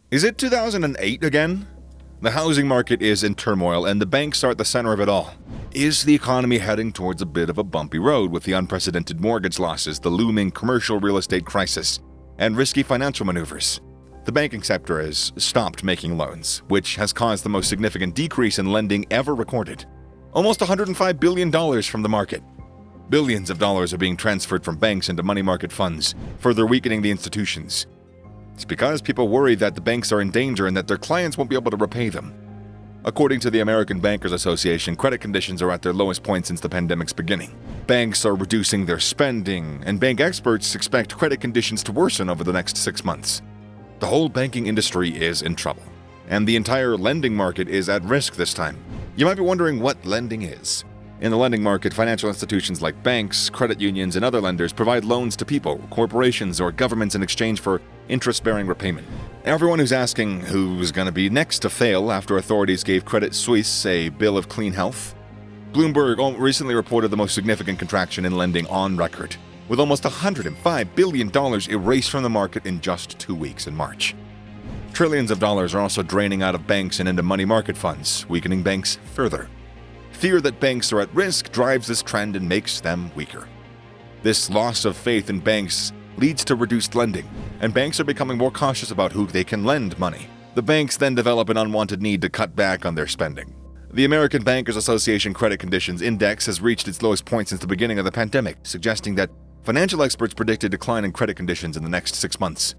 Is it 2008 again? The housing market is in turmoil and the banks are at the center of it all. Is the economy heading towards a bit of a bumpy road with the unprecedented mortgage losses, the looming commercial real estate crisis, and risky financial maneuvers? The banking sector has stopped making loans, which has caused the most significant decrease in lending ever recorded. Almost $105 billion from the market. Billions of dollars are being transferred from banks into money market funds, further weakening the institutions. It's because people worry that the banks are in danger and that their clients won't be able to repay them. According to the American Bankers Association, credit conditions are at their lowest point since the pandemic's beginning. Banks are reducing their spending, and bank experts expect credit conditions to worsen over the next 6 months. The whole banking industry is in trouble, and the entire lending market is at risk this time. You might be wondering what lending is. In the lending market, financial institutions like banks, credit unions, and other lenders provide loans to people, corporations, or governments in exchange for interest-bearing repayment. Everyone who's asking who's going to be next to fail after authorities gave Credit Suisse a bill of clean health. Bloomberg recently reported the most significant contraction in lending on record, with almost $105 billion erased from the market in just 2 weeks in March. Trillions of dollars are also draining out of banks and into money market funds, weakening banks further. Fear that banks are at risk drives this trend and makes them weaker. This loss of faith in banks leads to reduced lending, and banks are becoming more cautious about who they can lend money. The banks then develop an unwanted need to cut back on their spending. The American Bankers Association Credit Conditions Index has reached its lowest point since the beginning of the pandemic, suggesting that financial experts predict a decline in credit conditions in the next 6 months.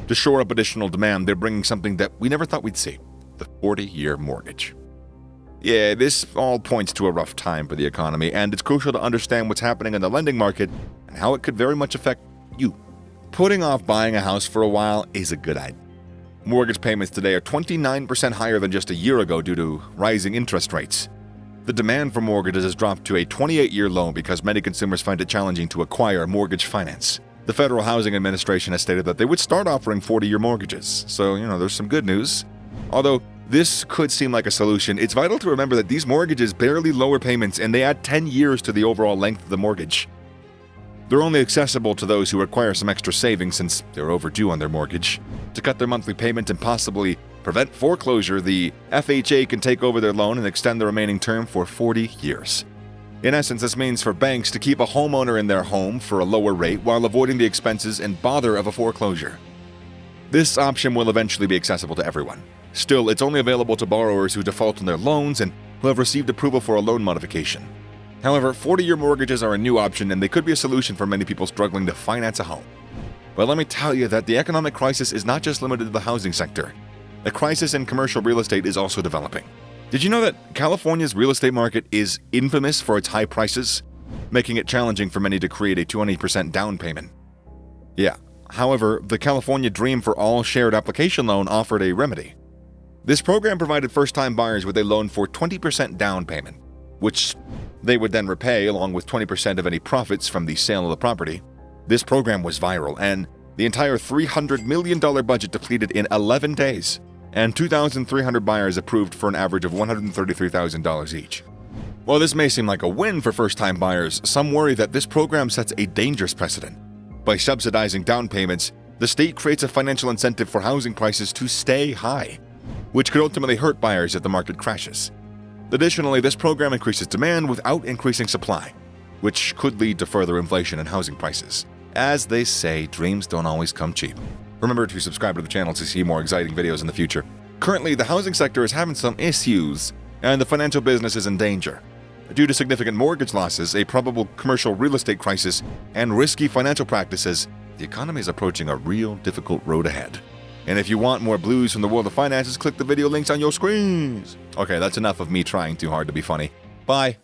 To shore up additional demand, they're bringing something that we never thought we'd see: the 40-year mortgage. Yeah, this all points to a rough time for the economy, and it's crucial to understand what's happening in the lending market and how it could very much affect you. Putting off buying a house for a while is a good idea. Mortgage payments today are 29% higher than just a year ago due to rising interest rates. The demand for mortgages has dropped to a 28-year low because many consumers find it challenging to acquire mortgage finance. The Federal Housing Administration has stated that they would start offering 40-year mortgages, so, there's some good news. Although this could seem like a solution, it's vital to remember that these mortgages barely lower payments and they add 10 years to the overall length of the mortgage. They're only accessible to those who require some extra savings since they're overdue on their mortgage. To cut their monthly payment and possibly prevent foreclosure, the FHA can take over their loan and extend the remaining term for 40 years. In essence, this means for banks to keep a homeowner in their home for a lower rate while avoiding the expenses and bother of a foreclosure. This option will eventually be accessible to everyone. Still, it's only available to borrowers who default on their loans and who have received approval for a loan modification. However, 40-year mortgages are a new option and they could be a solution for many people struggling to finance a home. But let me tell you that the economic crisis is not just limited to the housing sector. The crisis in commercial real estate is also developing. Did you know that California's real estate market is infamous for its high prices, making it challenging for many to create a 20% down payment? Yeah, however, the California Dream for All Shared Application Loan offered a remedy. This program provided first-time buyers with a loan for 20% down payment, which they would then repay along with 20% of any profits from the sale of the property. This program was viral, and the entire $300 million budget depleted in 11 days, and 2,300 buyers approved for an average of $133,000 each. While this may seem like a win for first-time buyers, some worry that this program sets a dangerous precedent. By subsidizing down payments, the state creates a financial incentive for housing prices to stay high, which could ultimately hurt buyers if the market crashes. Additionally, this program increases demand without increasing supply, which could lead to further inflation in housing prices. As they say, dreams don't always come cheap. Remember to subscribe to the channel to see more exciting videos in the future. Currently, the housing sector is having some issues, and the financial business is in danger. Due to significant mortgage losses, a probable commercial real estate crisis, and risky financial practices, the economy is approaching a real difficult road ahead. And if you want more blues from the world of finances, click the video links on your screens. Okay, that's enough of me trying too hard to be funny. Bye.